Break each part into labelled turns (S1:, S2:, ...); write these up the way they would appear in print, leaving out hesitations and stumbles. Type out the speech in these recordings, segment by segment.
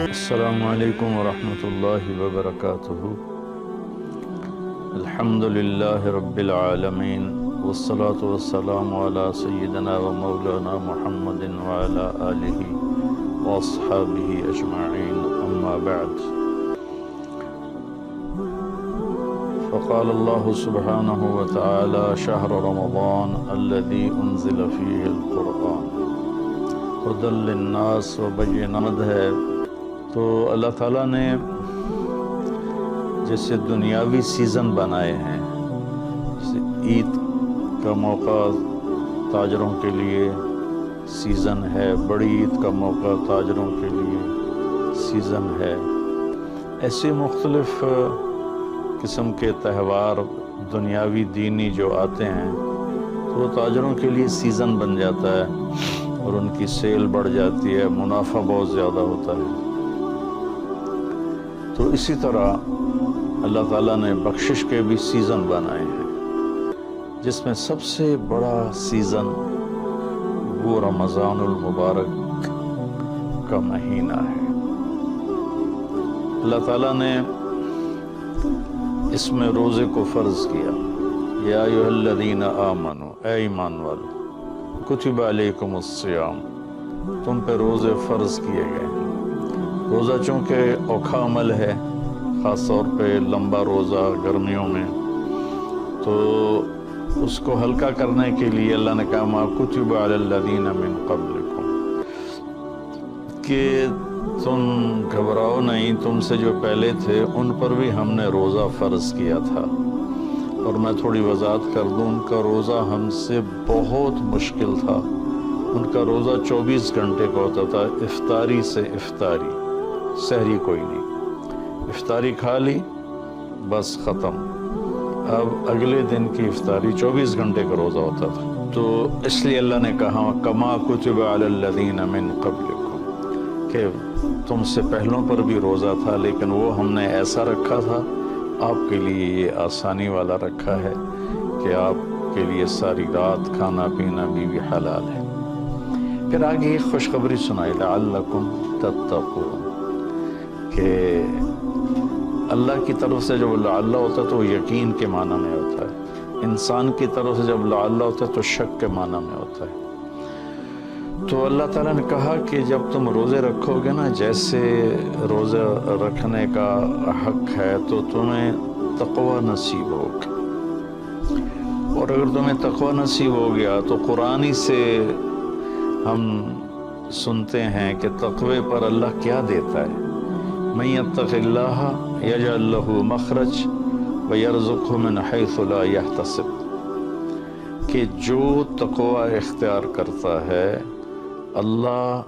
S1: السلام علیکم ورحمۃ اللہ وبرکاتہ۔ الحمد للہ رب العالمین والصلاة والسلام علی سیدنا و مولانا محمد وعلی آلہ واصحابہ اجمعین، اما بعد، فقال اللہ سبحانہ وتعالی شہر رمضان الذی انزل فیہ القرآن ھدی للناس وبینات ہے۔ تو اللہ تعالیٰ نے جیسے دنیاوی سیزن بنائے ہیں، جیسے عید کا موقع تاجروں کے لیے سیزن ہے، بڑی عید کا موقع تاجروں کے لیے سیزن ہے، ایسے مختلف قسم کے تہوار دنیاوی دینی جو آتے ہیں تو وہ تاجروں کے لیے سیزن بن جاتا ہے اور ان کی سیل بڑھ جاتی ہے، منافع بہت زیادہ ہوتا ہے۔ تو اسی طرح اللہ تعالیٰ نے بخشش کے بھی سیزن بنائے ہیں، جس میں سب سے بڑا سیزن وہ رمضان المبارک کا مہینہ ہے۔ اللہ تعالیٰ نے اس میں روزے کو فرض کیا، یا ایھا الذین آمنوا، اے ایمان والو، کتب علیکم الصیام، تم پہ روزے فرض کیے گئے۔ روزہ چونکہ اوکھا عمل ہے، خاص طور پہ لمبا روزہ گرمیوں میں، تو اس کو ہلکا کرنے کے لیے اللہ نے کہا ما کتب علی الذین من قبلکم، کہ تم گھبراؤ نہیں، تم سے جو پہلے تھے ان پر بھی ہم نے روزہ فرض کیا تھا۔ اور میں تھوڑی وضاحت کر دوں، ان کا روزہ ہم سے بہت مشکل تھا۔ ان کا روزہ 24 گھنٹے کا ہوتا تھا، افطاری سے افطاری، سحری کوئی نہیں، افطاری کھا لی بس ختم، اب اگلے دن کی افطاری 24 گھنٹے کا روزہ ہوتا تھا۔ تو اس لیے اللہ نے کہا کما کتب علی الذین من قبلکم، کہ تم سے پہلوں پر بھی روزہ تھا، لیکن وہ ہم نے ایسا رکھا تھا، آپ کے لیے یہ آسانی والا رکھا ہے کہ آپ کے لیے ساری رات کھانا پینا بھی حلال ہے۔ پھر آگے ایک خوشخبری سنائی، لعلکم تتقون، کہ اللہ کی طرف سے جب لعل ہوتا ہے تو وہ یقین کے معنی میں ہوتا ہے، انسان کی طرف سے جب لعل ہوتا ہے تو شک کے معنی میں ہوتا ہے۔ تو اللہ تعالیٰ نے کہا کہ جب تم روزے رکھو گے نا، جیسے روزے رکھنے کا حق ہے تو تمہیں تقوی نصیب ہوگا، اور اگر تمہیں تقوی نصیب ہو گیا تو قرآن ہی سے ہم سنتے ہیں کہ تقوی پر اللہ کیا دیتا ہے، من یتق اللہ یجعل لہ مخرج ویرزقہ من حیث لا یحتسب، کہ جو تقوی اختیار کرتا ہے اللہ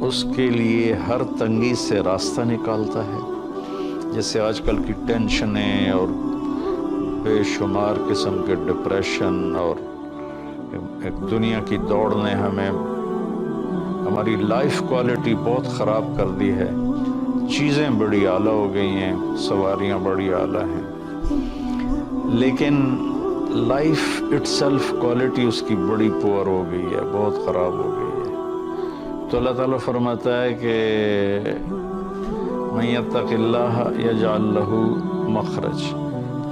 S1: اس کے لیے ہر تنگی سے راستہ نکالتا ہے۔ جیسے آج کل کی ٹینشنیں اور بے شمار قسم کے ڈپریشن اور ایک دنیا کی دوڑ نے ہماری لائف کوالٹی بہت خراب کر دی ہے، چیزیں بڑی اعلیٰ ہو گئی ہیں، سواریاں بڑی اعلیٰ ہیں، لیکن لائف اٹ سیلف کوالٹی اس کی بڑی پور ہو گئی ہے، بہت خراب ہو گئی ہے۔ تو اللہ تعالیٰ فرماتا ہے کہ من یتق اللہ یجعل لہ مخرج،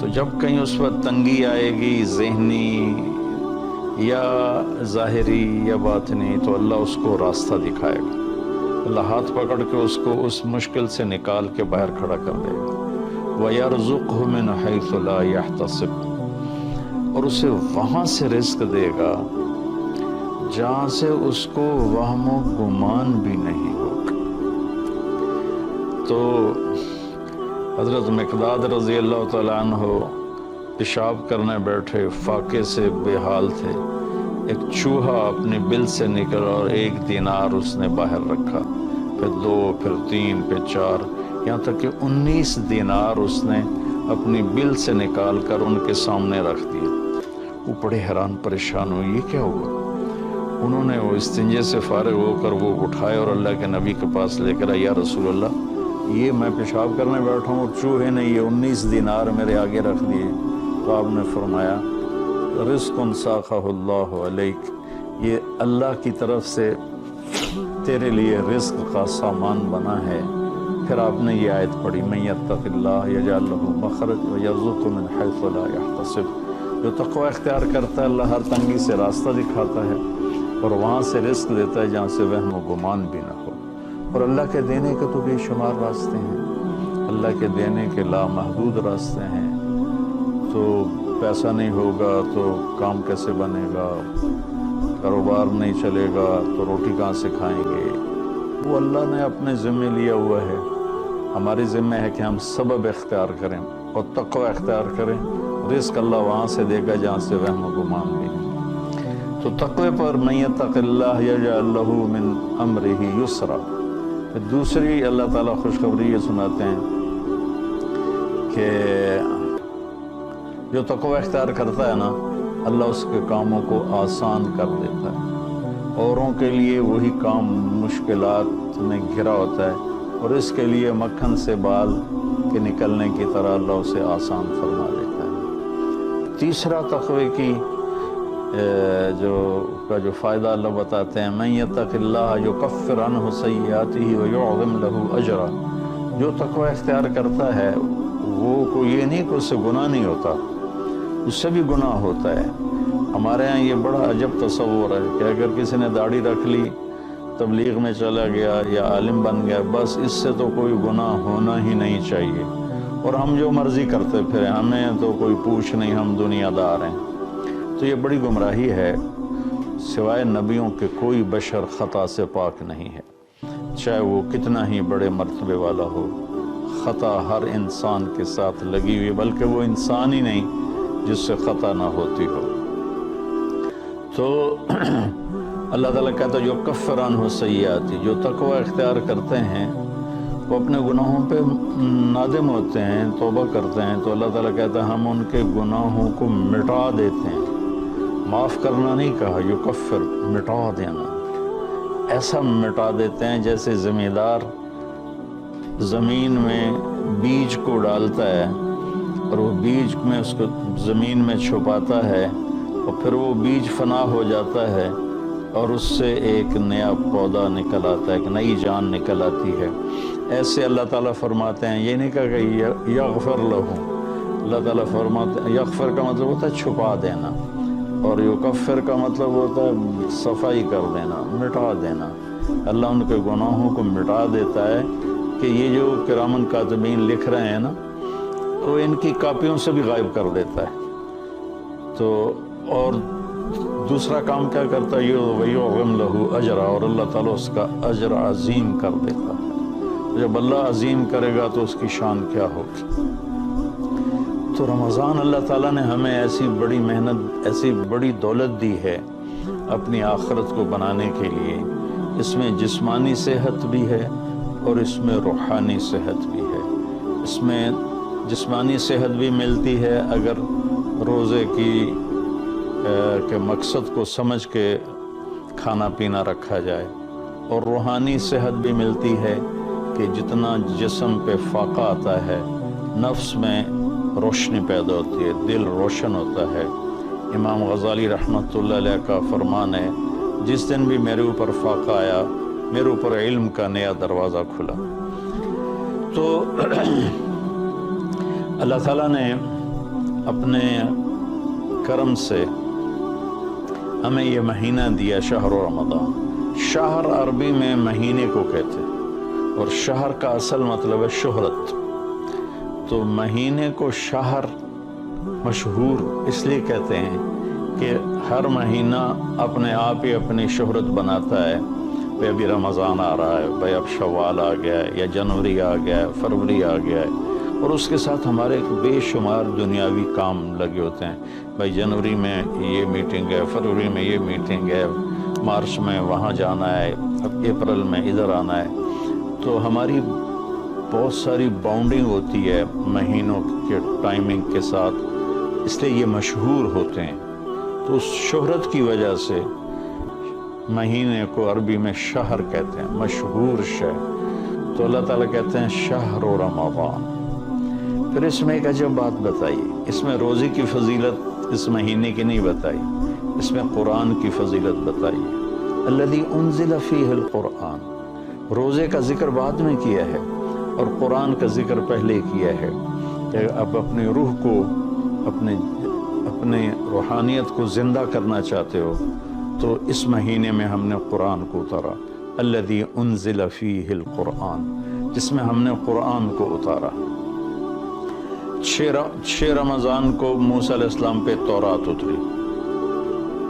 S1: تو جب کہیں اس پر تنگی آئے گی، ذہنی یا ظاہری یا باطنی، تو اللہ اس کو راستہ دکھائے گا، اللہ ہاتھ پکڑ کے اس کو اس مشکل سے نکال کے باہر کھڑا کر دے گا۔ وَيَرْزُقْهُ مِنْ حَيْثُ لَا يَحْتَسِبُ، اور اسے وہاں سے رزق دے گا جہاں سے اس کو وہم و گمان بھی نہیں ہوگا۔ تو حضرت مقداد رضی اللہ تعالیٰ عنہ پیشاب کرنے بیٹھے، فاقے سے بے حال تھے، ایک چوہا اپنی بل سے نکلا اور 1 دینار اس نے باہر رکھا، پھر 2، پھر 3، پھر 4، یہاں تک کہ 19 دینار اس نے اپنی بل سے نکال کر ان کے سامنے رکھ دیا۔ وہ بڑے حیران پریشان ہوئے، یہ کیا ہوا؟ انہوں نے وہ استنجے سے فارغ ہو کر وہ اٹھائے اور اللہ کے نبی کے پاس لے کر آئے، یا رسول اللہ، یہ میں پیشاب کرنے بیٹھا ہوں اور چوہے نے یہ 19 دینار میرے آگے رکھ دیے۔ تو آپ نے فرمایا رزق ساخہ اللہ علیک، یہ اللہ کی طرف سے تیرے لیے رزق کا سامان بنا ہے۔ پھر آپ نے یہ آیت پڑھی، من یتق اللہ یجعل لہ مخرج ویرزقہ من حیث لا یحتسب، جو تقوی اختیار کرتا ہے اللہ ہر تنگی سے راستہ دکھاتا ہے اور وہاں سے رزق دیتا ہے جہاں سے وہم و گمان بھی نہ ہو۔ اور اللہ کے دینے کے تو بے شمار راستے ہیں، اللہ کے دینے کے لامحدود راستے ہیں۔ تو پیسہ نہیں ہوگا تو کام کیسے بنے گا، کاروبار نہیں چلے گا تو روٹی کہاں سے کھائیں گے؟ وہ اللہ نے اپنے ذمے لیا ہوا ہے، ہماری ذمہ ہے کہ ہم سبب اختیار کریں اور تقوی اختیار کریں، رزق اللہ وہاں سے دے گا جہاں سے وہم و گمان بھی نہیں۔ تو تقوی پر من یتق اللہ یجعل لہ من امرہ یسرا۔ پھر دوسری اللہ تعالیٰ خوشخبری یہ سناتے ہیں کہ جو تقوی اختیار کرتا ہے نا، اللہ اس کے کاموں کو آسان کر دیتا ہے۔ اوروں کے لیے وہی کام مشکلات میں گھرا ہوتا ہے اور اس کے لیے مکھن سے بال کے نکلنے کی طرح اللہ اسے آسان فرما دیتا ہے۔ تیسرا تقوی کی جو فائدہ اللہ بتاتے ہیں، من یتق اللہ یکفر عنہ سیئاتہ ویعظم لہ اجرا، جو تقوی اختیار کرتا ہے وہ یہ نہیں کہ اس سے گناہ نہیں ہوتا، اس سے بھی گناہ ہوتا ہے۔ ہمارے ہاں یہ بڑا عجب تصور ہے کہ اگر کسی نے داڑھی رکھ لی، تبلیغ میں چلا گیا یا عالم بن گیا، بس اس سے تو کوئی گناہ ہونا ہی نہیں چاہیے، اور ہم جو مرضی کرتے پھریں، ہمیں تو کوئی پوچھ نہیں، ہم دنیا دار ہیں۔ تو یہ بڑی گمراہی ہے۔ سوائے نبیوں کے کوئی بشر خطا سے پاک نہیں ہے، چاہے وہ کتنا ہی بڑے مرتبے والا ہو۔ خطا ہر انسان کے ساتھ لگی ہوئی، بلکہ وہ انسان ہی نہیں جس سے خطا نہ ہوتی ہو۔ تو اللہ تعالیٰ کہتا ہے جو کفر عنہ سیئات، جو تقوی اختیار کرتے ہیں وہ اپنے گناہوں پہ نادم ہوتے ہیں، توبہ کرتے ہیں، تو اللہ تعالیٰ کہتا ہے ہم ان کے گناہوں کو مٹا دیتے ہیں۔ معاف کرنا نہیں کہا، یکفر، مٹا دینا، ایسا مٹا دیتے ہیں جیسے زمیندار زمین میں بیج کو ڈالتا ہے اور وہ بیج میں اس کو زمین میں چھپاتا ہے اور پھر وہ بیج فنا ہو جاتا ہے اور اس سے ایک نیا پودا نکل آتا ہے، ایک نئی جان نکل آتی ہے۔ ایسے اللہ تعالیٰ فرماتے ہیں، یہ نہیں کہا کہ یغفر لہم، اللہ تعالیٰ فرماتے ہیں، یغفر کا مطلب ہوتا ہے چھپا دینا، اور یکفر کا مطلب ہوتا ہے صفائی کر دینا، مٹا دینا۔ اللہ ان کے گناہوں کو مٹا دیتا ہے کہ یہ جو کرامن کاتبین لکھ رہے ہیں نا، وہ ان کی کاپیوں سے بھی غائب کر دیتا ہے۔ تو اور دوسرا کام کیا کرتا ہے، وَيُعْظِمْ لَهُ أَجْرًا، اور اللہ تعالیٰ اس کا اجر عظیم کر دیتا ہے۔ جب اللہ عظیم کرے گا تو اس کی شان کیا ہوگی۔ تو رمضان اللہ تعالیٰ نے ہمیں ایسی بڑی محنت، ایسی بڑی دولت دی ہے اپنی آخرت کو بنانے کے لیے۔ اس میں جسمانی صحت بھی ہے اور اس میں روحانی صحت بھی ہے۔ اس میں جسمانی صحت بھی ملتی ہے اگر روزے کے مقصد کو سمجھ کے کھانا پینا رکھا جائے، اور روحانی صحت بھی ملتی ہے کہ جتنا جسم پہ فاقہ آتا ہے، نفس میں روشنی پیدا ہوتی ہے، دل روشن ہوتا ہے۔ امام غزالی رحمۃ اللہ علیہ کا فرمان ہے، جس دن بھی میرے اوپر فاقہ آیا، میرے اوپر علم کا نیا دروازہ کھلا۔ تو اللہ تعالیٰ نے اپنے کرم سے ہمیں یہ مہینہ دیا، شہر رمضان۔ شہر عربی میں مہینے کو کہتے ہیں، اور شہر کا اصل مطلب ہے شہرت۔ تو مہینے کو شہر مشہور اس لیے کہتے ہیں کہ ہر مہینہ اپنے آپ ہی اپنی شہرت بناتا ہے۔ بھئی ابھی رمضان آ رہا ہے، بھئی اب شوال آ گیا ہے، یا جنوری آ گیا ہے، فروری آ گیا ہے، اور اس کے ساتھ ہمارے بے شمار دنیاوی کام لگے ہوتے ہیں۔ بھئی جنوری میں یہ میٹنگ ہے، فروری میں یہ میٹنگ ہے، مارچ میں وہاں جانا ہے، اب اپریل میں ادھر آنا ہے۔ تو ہماری بہت ساری باؤنڈنگ ہوتی ہے مہینوں کے ٹائمنگ کے ساتھ، اس لیے یہ مشہور ہوتے ہیں۔ تو اس شہرت کی وجہ سے مہینے کو عربی میں شہر کہتے ہیں، مشہور شہر۔ تو اللہ تعالیٰ کہتے ہیں شہر رمضان۔ پھر اس میں ایک عجب بات بتائی، اس میں روزے کی فضیلت اس مہینے کی نہیں بتائی، اس میں قرآن کی فضیلت بتائی ہے۔ الذی انزل فیہ القرآن، روزے کا ذکر بعد میں کیا ہے اور قرآن کا ذکر پہلے کیا ہے کہ اب اپنی روح کو، اپنے روحانیت کو زندہ کرنا چاہتے ہو تو اس مہینے میں ہم نے قرآن کو اتارا۔ الذی انزل فیہ القرآن، جس میں ہم نے قرآن کو اتارا۔ 6 رمضان کو موسیٰ علیہ السلام پہ تورات اتری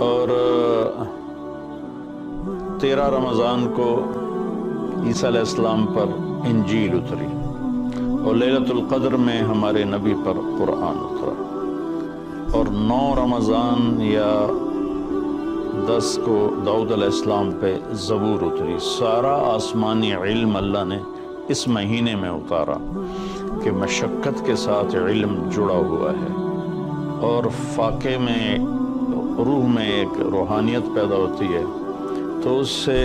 S1: اور 13 رمضان کو عیسیٰ علیہ السلام پر انجیل اتری اور لیلۃ القدر میں ہمارے نبی پر قرآن اترا، اور 9 رمضان یا 10 کو داؤد علیہ السلام پہ زبور اتری۔ سارا آسمانی علم اللہ نے اس مہینے میں اتارا کہ مشقت کے ساتھ علم جڑا ہوا ہے، اور فاقے میں روح میں ایک روحانیت پیدا ہوتی ہے تو اس سے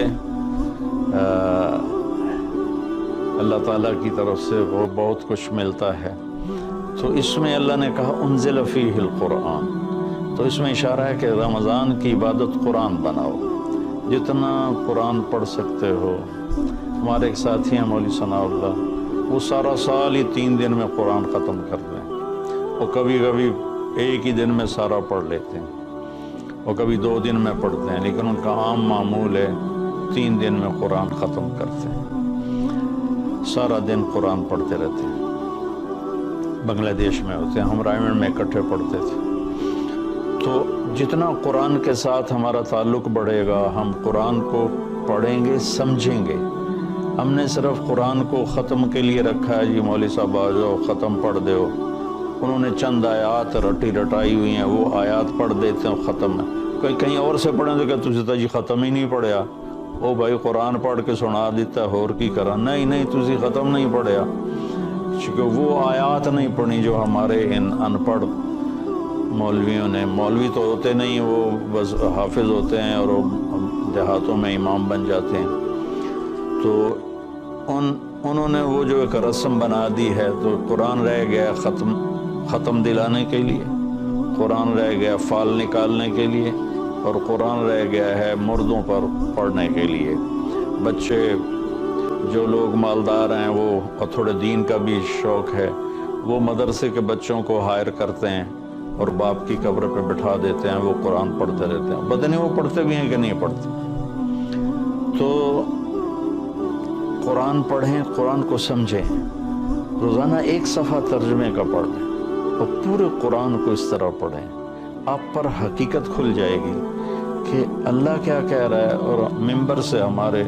S1: اللہ تعالیٰ کی طرف سے وہ بہت کچھ ملتا ہے۔ تو اس میں اللہ نے کہا انزل فیہ القرآن، تو اس میں اشارہ ہے کہ رمضان کی عبادت قرآن بناؤ، جتنا قرآن پڑھ سکتے ہو۔ ہمارے ایک ساتھی ہیں مولوی ثناء اللہ، وہ سارا سال ہی 3 دن میں قرآن ختم کر دیں، اور کبھی کبھی ایک ہی دن میں سارا پڑھ لیتے ہیں اور کبھی 2 دن میں پڑھتے ہیں، لیکن ان کا عام معمول ہے 3 دن میں قرآن ختم کرتے ہیں، سارا دن قرآن پڑھتے رہتے ہیں۔ بنگلہ دیش میں ہوتے ہیں، ہم رائمنڈ میں اکٹھے پڑھتے تھے۔ تو جتنا قرآن کے ساتھ ہمارا تعلق بڑھے گا، ہم قرآن کو پڑھیں گے، سمجھیں گے۔ ہم نے صرف قرآن کو ختم کے لیے رکھا ہے، جی مولوی صاحب آ جاؤ ختم پڑھ دو، انہوں نے چند آیات رٹائی ہوئی ہیں، وہ آیات پڑھ دیتے ہیں ختم ہے۔ کوئی کہیں اور سے پڑھیں تو کہ تجھے جی ختم ہی نہیں پڑھیا، او بھائی قرآن پڑھ کے سنا دیتا ہے اور کی کرا، نہیں تجھے ختم نہیں پڑھیا، کیونکہ وہ آیات نہیں پڑھی جو ہمارے ان ان پڑھ مولویوں نے، مولوی تو ہوتے نہیں، وہ بس حافظ ہوتے ہیں اور وہ دیہاتوں میں امام بن جاتے ہیں، تو انہوں نے وہ جو ایک رسم بنا دی ہے، تو قرآن رہ گیا ختم دلانے کے لیے، قرآن رہ گیا فال نکالنے کے لیے، اور قرآن رہ گیا ہے مردوں پر پڑھنے کے لیے۔ بچے جو لوگ مالدار ہیں، وہ اور تھوڑے دین کا بھی شوق ہے، وہ مدرسے کے بچوں کو ہائر کرتے ہیں اور باپ کی قبر پہ بٹھا دیتے ہیں، وہ قرآن پڑھتے رہتے ہیں، پتہ نہیں وہ پڑھتے بھی ہیں کہ نہیں پڑھتے۔ تو قرآن پڑھیں، قرآن کو سمجھیں، روزانہ 1 صفحہ ترجمے کا پڑھ لیں اور پورے قرآن کو اس طرح پڑھیں، آپ پر حقیقت کھل جائے گی کہ اللہ کیا کہہ رہا ہے اور ممبر سے ہمارے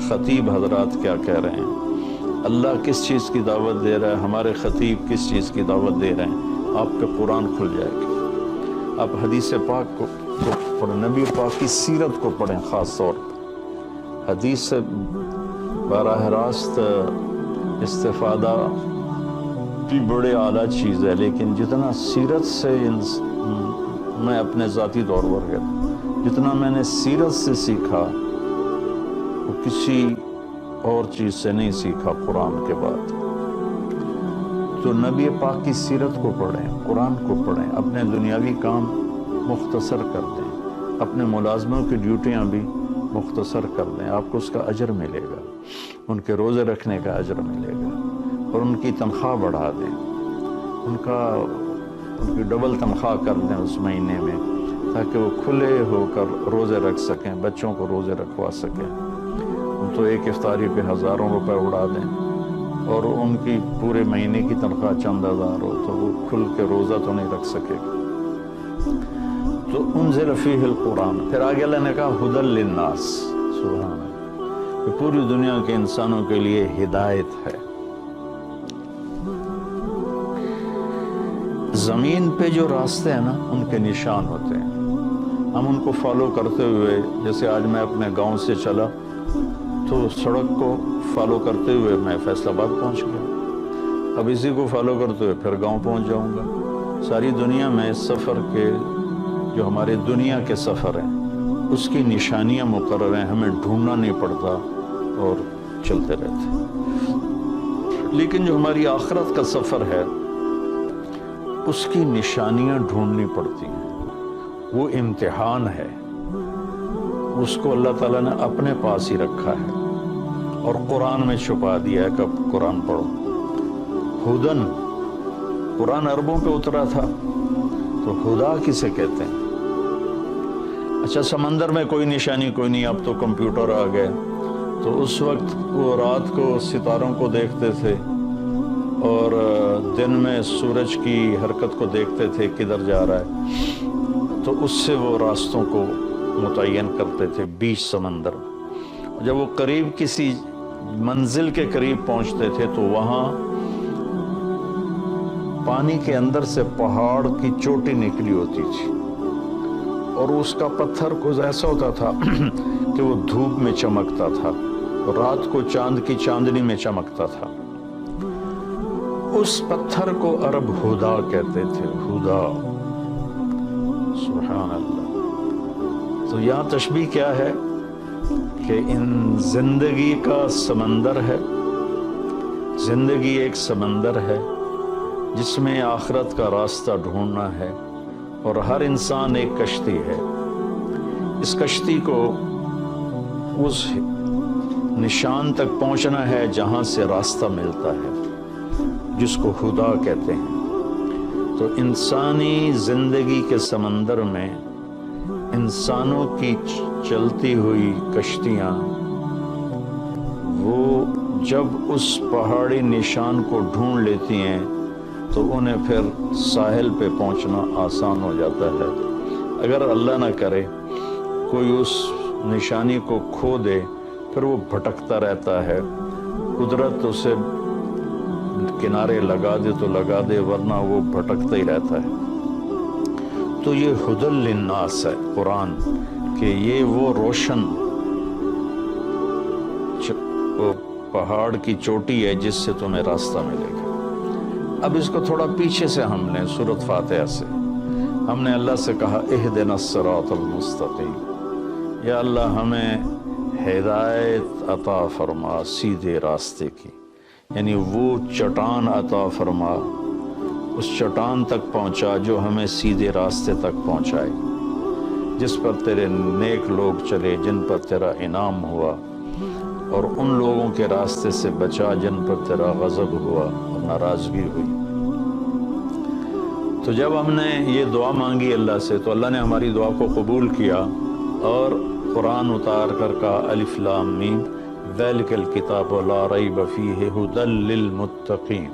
S1: خطیب حضرات کیا کہہ رہے ہیں، اللہ کس چیز کی دعوت دے رہا ہے، ہمارے خطیب کس چیز کی دعوت دے رہے ہیں، آپ کے قرآن کھل جائے گا۔ آپ حدیث پاک کو پڑھیں، نبی پاک کی سیرت کو پڑھیں، خاص طور پر حدیث سے براہ راست استفادہ بھی بڑے اعلیٰ چیز ہے، لیکن جتنا سیرت سے میں اپنے ذاتی طور پر گیا، جتنا میں نے سیرت سے سیکھا وہ کسی اور چیز سے نہیں سیکھا قرآن کے بعد۔ تو نبی پاک کی سیرت کو پڑھیں، قرآن کو پڑھیں، اپنے دنیاوی کام مختصر کر دیں، اپنے ملازموں کی ڈیوٹیاں بھی مختصر کر دیں، آپ کو اس کا اجر ملے گا، ان کے روزے رکھنے کا اجر ملے گا، اور ان کی تنخواہ بڑھا دیں، ان کی ڈبل تنخواہ کر دیں اس مہینے میں، تاکہ وہ کھلے ہو کر روزے رکھ سکیں، بچوں کو روزے رکھوا سکیں۔ تو ایک افطاری پہ ہزاروں روپے اڑا دیں، اور ان کی پورے مہینے کی تنخواہ چند ہزار ہو تو وہ کھل کے روزہ تو نہیں رکھ سکے گا۔ تو انزل فیہ القرآن، پھر آگے اللہ نے کہا ھدی للناس، سبحان اللہ، کہ پوری دنیا کے انسانوں کے لیے ہدایت ہے۔ زمین پہ جو راستے ہیں نا، ان کے نشان ہوتے ہیں، ہم ان کو فالو کرتے ہوئے، جیسے آج میں اپنے گاؤں سے چلا تو سڑک کو فالو کرتے ہوئے میں فیصل آباد پہنچ گیا، اب اسی کو فالو کرتے ہوئے پھر گاؤں پہنچ جاؤں گا۔ ساری دنیا میں سفر کے جو ہمارے دنیا کے سفر ہیں اس کی نشانیاں مقرر ہیں، ہمیں ڈھونڈنا نہیں پڑتا اور چلتے رہتے۔ لیکن جو ہماری آخرت کا سفر ہے اس کی نشانیاں ڈھونڈنی پڑتی ہیں۔ وہ امتحان ہے، اس کو اللہ تعالیٰ نے اپنے پاس ہی رکھا ہے اور قرآن میں چھپا دیا ہے کہ اب قرآن پڑھو۔ ہدن، قرآن عربوں پہ اترا تھا، تو ہدا کسے کہتے ہیں؟ اچھا، سمندر میں کوئی نشانی کوئی نہیں، اب تو کمپیوٹر آ گئے، تو اس وقت وہ رات کو ستاروں کو دیکھتے تھے اور دن میں سورج کی حرکت کو دیکھتے تھے کدھر جا رہا ہے، تو اس سے وہ راستوں کو متعین کرتے تھے بیچ سمندر۔ جب وہ قریب کسی منزل کے قریب پہنچتے تھے تو وہاں پانی کے اندر سے پہاڑ کی چوٹی نکلی ہوتی تھی اور اس کا پتھر کچھ ایسا ہوتا تھا کہ وہ دھوپ میں چمکتا تھا، رات کو چاند کی چاندنی میں چمکتا تھا۔ اس پتھر کو عرب ہدا کہتے تھے، ہدا، سبحان اللہ۔ تو یہاں تشبیہ کیا ہے کہ ان زندگی کا سمندر ہے، زندگی ایک سمندر ہے جس میں آخرت کا راستہ ڈھونڈنا ہے، اور ہر انسان ایک کشتی ہے۔ اس کشتی کو اس نشان تک پہنچنا ہے جہاں سے راستہ ملتا ہے، جس کو ہدا کہتے ہیں۔ تو انسانی زندگی کے سمندر میں انسانوں کی چلتی ہوئی کشتیاں، وہ جب اس پہاڑی نشان کو ڈھونڈ لیتی ہیں تو انہیں پھر ساحل پہ پہنچنا آسان ہو جاتا ہے۔ اگر اللہ نہ کرے کوئی اس نشانی کو کھو دے، پھر وہ بھٹکتا رہتا ہے، قدرت اسے کنارے لگا دے تو لگا دے، ورنہ وہ بھٹکتا ہی رہتا ہے۔ تو یہ ہدی للناس ہے قرآن، کہ یہ وہ روشن پہاڑ کی چوٹی ہے جس سے تمہیں راستہ ملے گا۔ اب اس کو تھوڑا پیچھے سے ہم نے سورۃ فاتحہ سے ہم نے اللہ سے کہا اہدنا الصراط المستقیم، یا اللہ ہمیں ہدایت عطا فرما سیدھے راستے کی، یعنی وہ چٹان عطا فرما، اس چٹان تک پہنچا جو ہمیں سیدھے راستے تک پہنچائے، جس پر تیرے نیک لوگ چلے، جن پر تیرا انعام ہوا، اور ان لوگوں کے راستے سے بچا جن پر تیرا غضب ہوا اور ناراضگی ہوئی۔ تو جب ہم نے یہ دعا مانگی اللہ سے تو اللہ نے ہماری دعا کو قبول کیا اور قرآن اتار کر کہا الف لام میم ذالک الکتاب لا ریب فیہ ھدی للمتقین،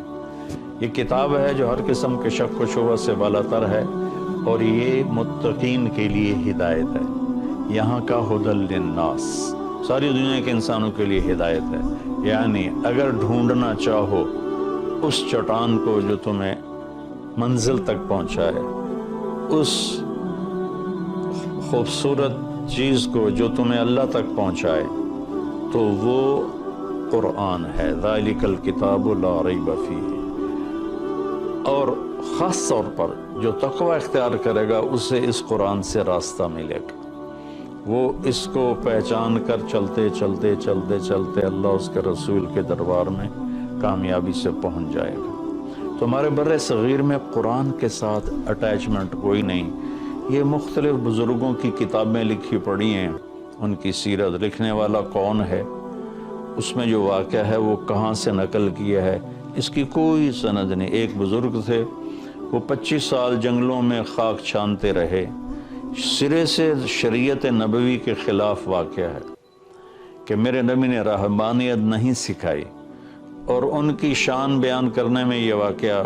S1: یہ کتاب ہے جو ہر قسم کے شک و شبہ سے بالاتر ہے اور یہ متقین کے لیے ہدایت ہے۔ یہاں کا ھدی للناس ساری دنیا کے انسانوں کے لیے ہدایت ہے، یعنی اگر ڈھونڈنا چاہو اس چٹان کو جو تمہیں منزل تک پہنچائے، اس خوبصورت چیز کو جو تمہیں اللہ تک پہنچائے، تو وہ قرآن ہے، ذالک الکتاب لا ریب فیہ۔ اور خاص طور پر جو تقوی اختیار کرے گا اسے اس قرآن سے راستہ ملے گا، وہ اس کو پہچان کر چلتے چلتے چلتے چلتے اللہ اس کے رسول کے دربار میں کامیابی سے پہنچ جائے گا۔ تو ہمارے بر صغیر میں قرآن کے ساتھ اٹیچمنٹ کوئی نہیں۔ یہ مختلف بزرگوں کی کتابیں لکھی پڑھی ہیں، ان کی سیرت، لکھنے والا کون ہے، اس میں جو واقعہ ہے وہ کہاں سے نقل کیا ہے، اس کی کوئی سند نہیں۔ ایک بزرگ تھے، وہ 25 سال جنگلوں میں خاک چھانتے رہے، سرے سے شریعت نبوی کے خلاف واقعہ ہے کہ میرے نبی نے رہبانیت نہیں سکھائی، اور ان کی شان بیان کرنے میں یہ واقعہ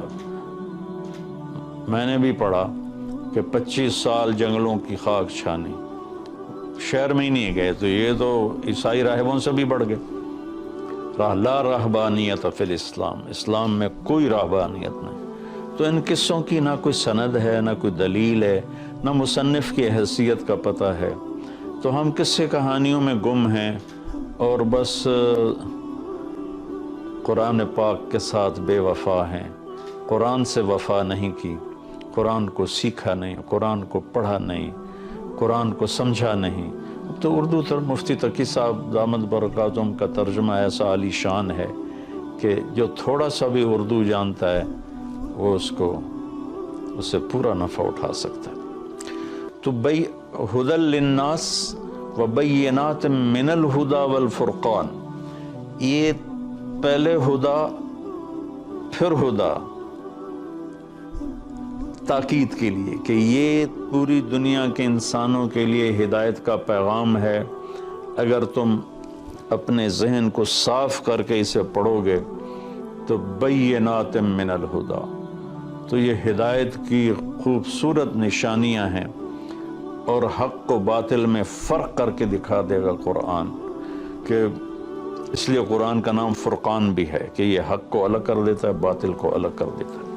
S1: میں نے بھی پڑھا کہ 25 سال جنگلوں کی خاک چھانی، شہر میں ہی نہیں گئے، تو یہ تو عیسائی راہبوں سے بھی بڑھ گئے۔ لا رہبانیت فی الاسلام، اسلام میں کوئی رہبانیت نہیں۔ تو ان قصوں کی نہ کوئی سند ہے، نہ کوئی دلیل ہے، نہ مصنف کی حیثیت کا پتہ ہے، تو ہم قصے کہانیوں میں گم ہیں اور بس قرآن پاک کے ساتھ بے وفا ہیں۔ قرآن سے وفا نہیں کی، قرآن کو سیکھا نہیں، قرآن کو پڑھا نہیں، قرآن کو سمجھا نہیں۔ اب تو اردو مفتی تقی صاحب دامت برکاتہم کا ترجمہ ایسا عالی شان ہے کہ جو تھوڑا سا بھی اردو جانتا ہے وہ اس سے پورا نفع اٹھا سکتا ہے۔ تو ہدی للناس وبینات من الہدی والفرقان، یہ پہلے ہدا پھر ہدا تاکید کے لیے کہ یہ پوری دنیا کے انسانوں کے لیے ہدایت کا پیغام ہے۔ اگر تم اپنے ذہن کو صاف کر کے اسے پڑھو گے تو بینات من الہدی، تو یہ ہدایت کی خوبصورت نشانیاں ہیں، اور حق و باطل میں فرق کر کے دکھا دے گا قرآن، کہ اس لیے قرآن کا نام فرقان بھی ہے کہ یہ حق کو الگ کر دیتا ہے، باطل کو الگ کر دیتا ہے۔